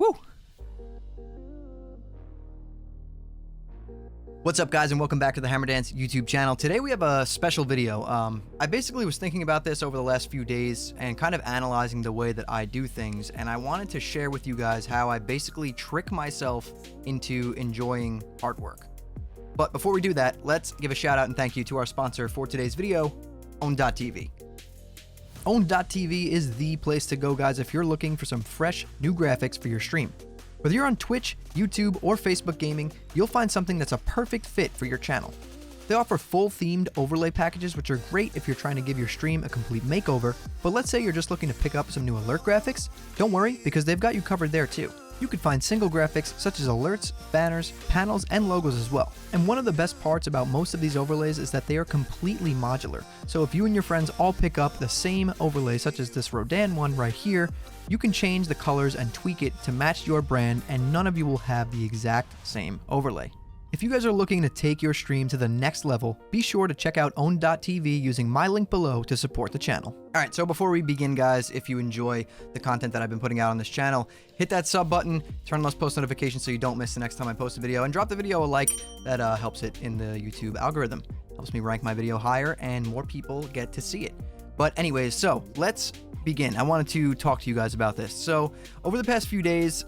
Woo! What's up, guys, and welcome back to the Hammer Dance YouTube channel. Today we have a special video. I basically was thinking about this over the last few days and kind of analyzing the way that I do things, and I wanted to share with you guys how I basically trick myself into enjoying hard work. But before we do that, let's give a shout out and thank you to our sponsor for today's video, Own.tv. Own.tv is the place to go, guys, if you're looking for some fresh new graphics for your stream. Whether you're on Twitch, YouTube, or Facebook gaming, you'll find something that's a perfect fit for your channel. They offer full themed overlay packages, which are great if you're trying to give your stream a complete makeover, but let's say you're just looking to pick up some new alert graphics. Don't worry, because they've got you covered there too. You can find single graphics such as alerts, banners, panels, and logos as well. And one of the best parts about most of these overlays is that they are completely modular. So if you and your friends all pick up the same overlay, such as this Rodan one right here, you can change the colors and tweak it to match your brand, and none of you will have the exact same overlay. If you guys are looking to take your stream to the next level, be sure to check out Own.tv using my link below to support the channel. Alright, so before we begin, guys, if you enjoy the content that I've been putting out on this channel, hit that sub button, turn on those post notifications so you don't miss the next time I post a video, and drop the video a like. That helps it in the YouTube algorithm. Helps me rank my video higher and more people get to see it. But anyways, so let's begin. I wanted to talk to you guys about this. So over the past few days,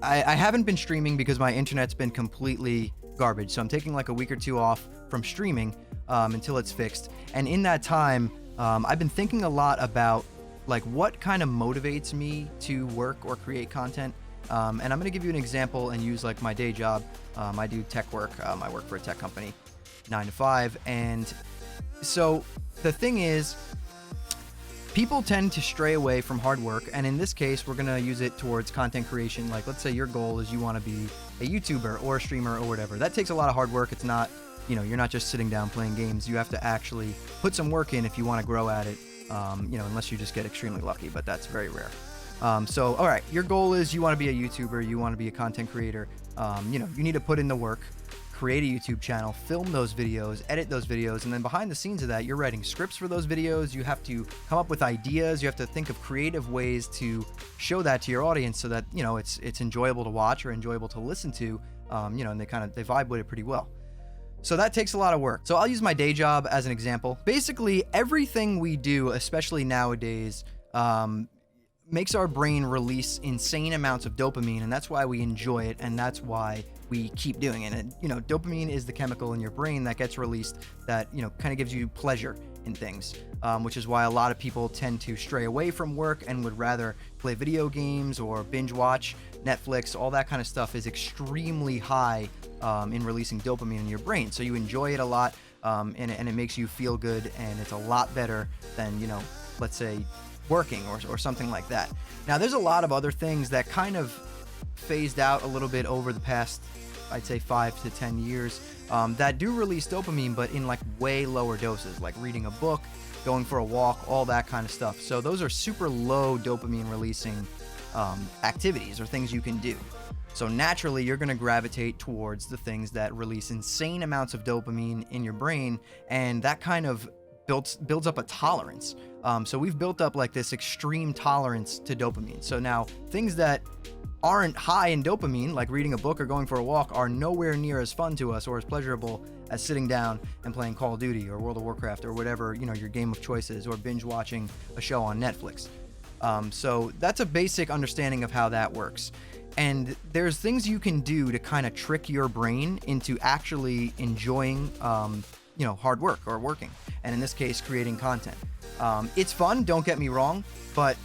I haven't been streaming because my internet's been completely garbage. So I'm taking like a week or two off from streaming until it's fixed. And in that time, I've been thinking a lot about like what kind of motivates me to work or create content. And I'm going to give you an example and use like my day job. I do tech work. I work for a tech company 9 to 5. And so the thing is, people tend to stray away from hard work, and in this case, we're gonna use it towards content creation. Like, let's say your goal is you wanna be a YouTuber or a streamer or whatever. That takes a lot of hard work. It's not, you're not just sitting down playing games. You have to actually put some work in if you wanna grow at it, unless you just get extremely lucky, but that's very rare. So, all right, your goal is you wanna be a YouTuber, you wanna be a content creator. You need to put in the work, create a YouTube channel, film those videos, edit those videos, and then behind the scenes of that, you're writing scripts for those videos. You have to come up with ideas. You have to think of creative ways to show that to your audience so that, it's enjoyable to watch or enjoyable to listen to, and they vibe with it pretty well. So that takes a lot of work. So I'll use my day job as an example. Basically, everything we do, especially nowadays, makes our brain release insane amounts of dopamine, and that's why we enjoy it, and that's why we keep doing it. And dopamine is the chemical in your brain that gets released that kind of gives you pleasure in things, which is why a lot of people tend to stray away from work and would rather play video games or binge watch Netflix. All that kind of stuff is extremely high in releasing dopamine in your brain, so you enjoy it a lot, and it makes you feel good, and it's a lot better than let's say working or something like that. Now, there's a lot of other things that kind of phased out a little bit over the past, I'd say 5 to 10 years, that do release dopamine, but in like way lower doses, like reading a book, going for a walk, all that kind of stuff. So those are super low dopamine releasing activities or things you can do. So naturally, you're going to gravitate towards the things that release insane amounts of dopamine in your brain, and that kind of builds up a tolerance. So we've built up like this extreme tolerance to dopamine. So now things that aren't high in dopamine, like reading a book or going for a walk, are nowhere near as fun to us or as pleasurable as sitting down and playing Call of Duty or World of Warcraft or whatever, your game of choice is, or binge watching a show on Netflix. So that's a basic understanding of how that works. And there's things you can do to kind of trick your brain into actually enjoying, hard work or working. And in this case, creating content. It's fun, don't get me wrong, but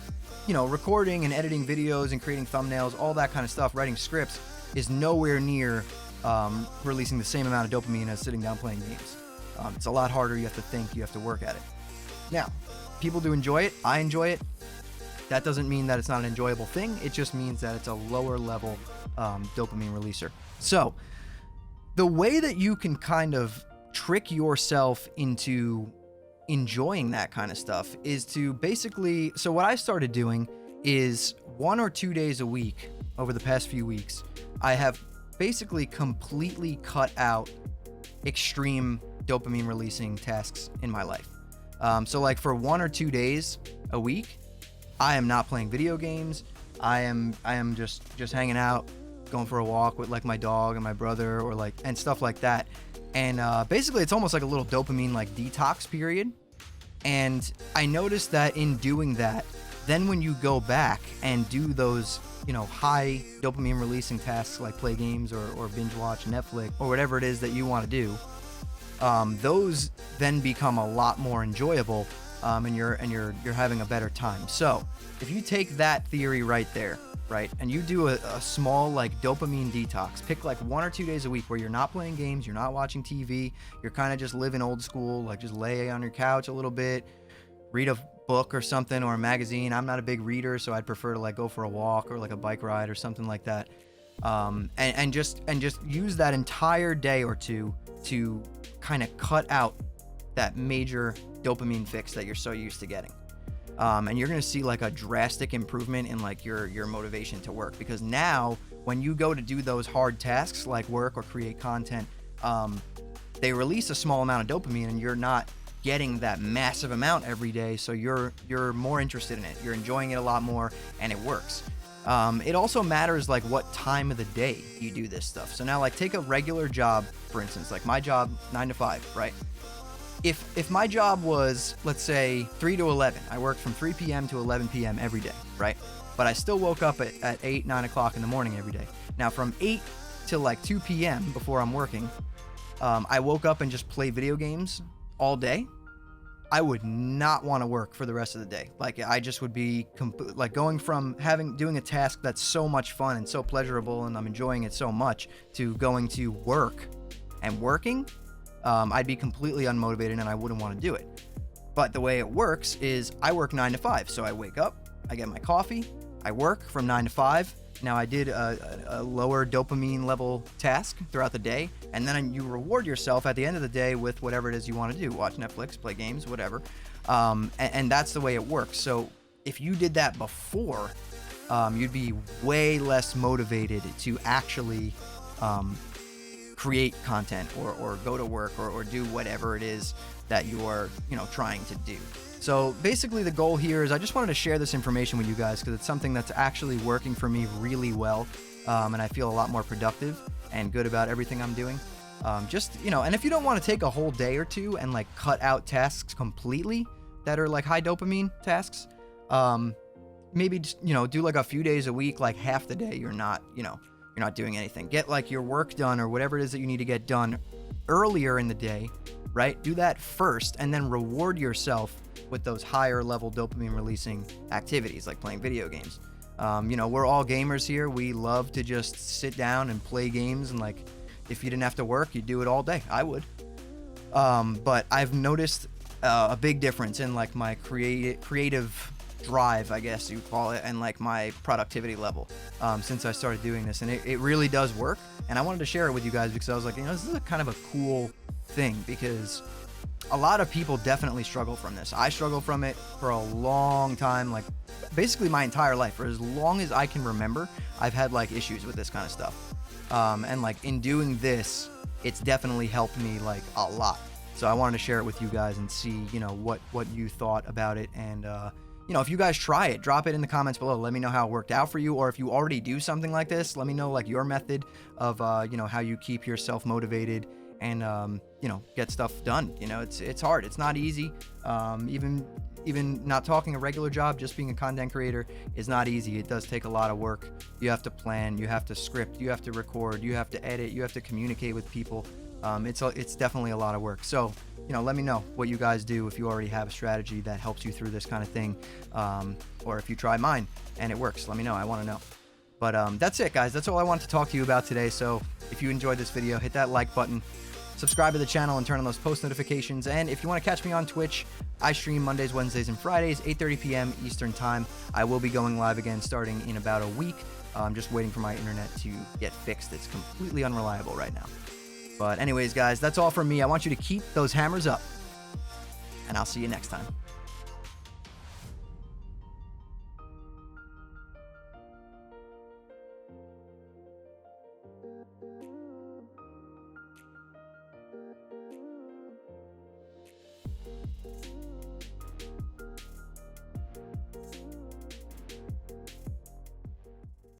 recording and editing videos and creating thumbnails, all that kind of stuff, writing scripts is nowhere near releasing the same amount of dopamine as sitting down playing games. It's a lot harder. You have to think, you have to work at it. Now, people do enjoy it. I enjoy it. That doesn't mean that it's not an enjoyable thing. It just means that it's a lower level dopamine releaser. So the way that you can kind of trick yourself into enjoying that kind of stuff is to basically, so what I started doing is 1 or 2 days a week over the past few weeks, I have basically completely cut out extreme dopamine releasing tasks in my life. So like for 1 or 2 days a week, I am not playing video games. I am just hanging out, going for a walk with like my dog and my brother, or like, and stuff like that. And basically it's almost like a little dopamine like detox period. And I noticed that in doing that, then when you go back and do those, high dopamine releasing tasks like play games or binge watch Netflix or whatever it is that you want to do, those then become a lot more enjoyable, and you're having a better time. So if you take that theory right there, right, and you do a small like dopamine detox, pick like 1 or 2 days a week where you're not playing games, you're not watching TV, you're kind of just living old school, like just lay on your couch a little bit, read a book or something, or a magazine. I'm not a big reader, so I'd prefer to like go for a walk or like a bike ride or something like that. And just use that entire day or two to kind of cut out that major dopamine fix that you're so used to getting. And you're going to see like a drastic improvement in like your motivation to work, because now when you go to do those hard tasks like work or create content, they release a small amount of dopamine, and you're not getting that massive amount every day. So you're more interested in it. You're enjoying it a lot more, and it works. It also matters like what time of the day you do this stuff. So now like take a regular job, for instance, like my job, 9 to 5, right? If my job was, let's say 3 to 11, I worked from 3 p.m. to 11 p.m. every day, right? But I still woke up at 8, 9 o'clock in the morning every day. Now from 8 to like 2 p.m. before I'm working, I woke up and just play video games all day. I would not want to work for the rest of the day. Like I just would be like going from doing a task that's so much fun and so pleasurable and I'm enjoying it so much, to going to work and working. I'd be completely unmotivated and I wouldn't want to do it. But the way it works is I work 9 to 5. So I wake up, I get my coffee, I work from 9 to 5. Now I did a lower dopamine level task throughout the day, and then you reward yourself at the end of the day with whatever it is you want to do, watch Netflix, play games, whatever. And that's the way it works. So if you did that before, you'd be way less motivated to actually create content or go to work or do whatever it is that you're trying to do. So basically the goal here is I just wanted to share this information with you guys because it's something that's actually working for me really well, and I feel a lot more productive and good about everything I'm doing. And if you don't want to take a whole day or two and like cut out tasks completely that are like high dopamine tasks, maybe just, do like a few days a week, like half the day you're not doing anything. Get like your work done or whatever it is that you need to get done earlier in the day, right? Do that first and then reward yourself with those higher level dopamine releasing activities like playing video games. We're all gamers here. We love to just sit down and play games, and like if you didn't have to work, you'd do it all day. I would. But I've noticed a big difference in like my creative drive, I guess you call it, and like my productivity level since I started doing this, and it really does work. And I wanted to share it with you guys because I was like, this is kind of a cool thing, because a lot of people definitely struggle from this. I struggled from it for a long time, like basically my entire life. For as long as I can remember, I've had like issues with this kind of stuff. And like in doing this, it's definitely helped me like a lot. So I wanted to share it with you guys and see, what you thought about it. And, if you guys try it, drop it in the comments below. Let me know how it worked out for you. Or if you already do something like this, let me know like your method of, how you keep yourself motivated and, get stuff done. It's hard. It's not easy. Even not talking a regular job, just being a content creator is not easy. It does take a lot of work. You have to plan, you have to script, you have to record, you have to edit, you have to communicate with people. It's definitely a lot of work. So, let me know what you guys do if you already have a strategy that helps you through this kind of thing. Or if you try mine and it works, let me know. I want to know. But that's it, guys. That's all I wanted to talk to you about today. So if you enjoyed this video, hit that like button. Subscribe to the channel and turn on those post notifications. And if you want to catch me on Twitch, I stream Mondays, Wednesdays, and Fridays, 8:30 p.m. Eastern Time. I will be going live again starting in about a week. I'm just waiting for my internet to get fixed. It's completely unreliable right now. But anyways, guys, that's all from me. I want you to keep those hammers up, and I'll see you next time.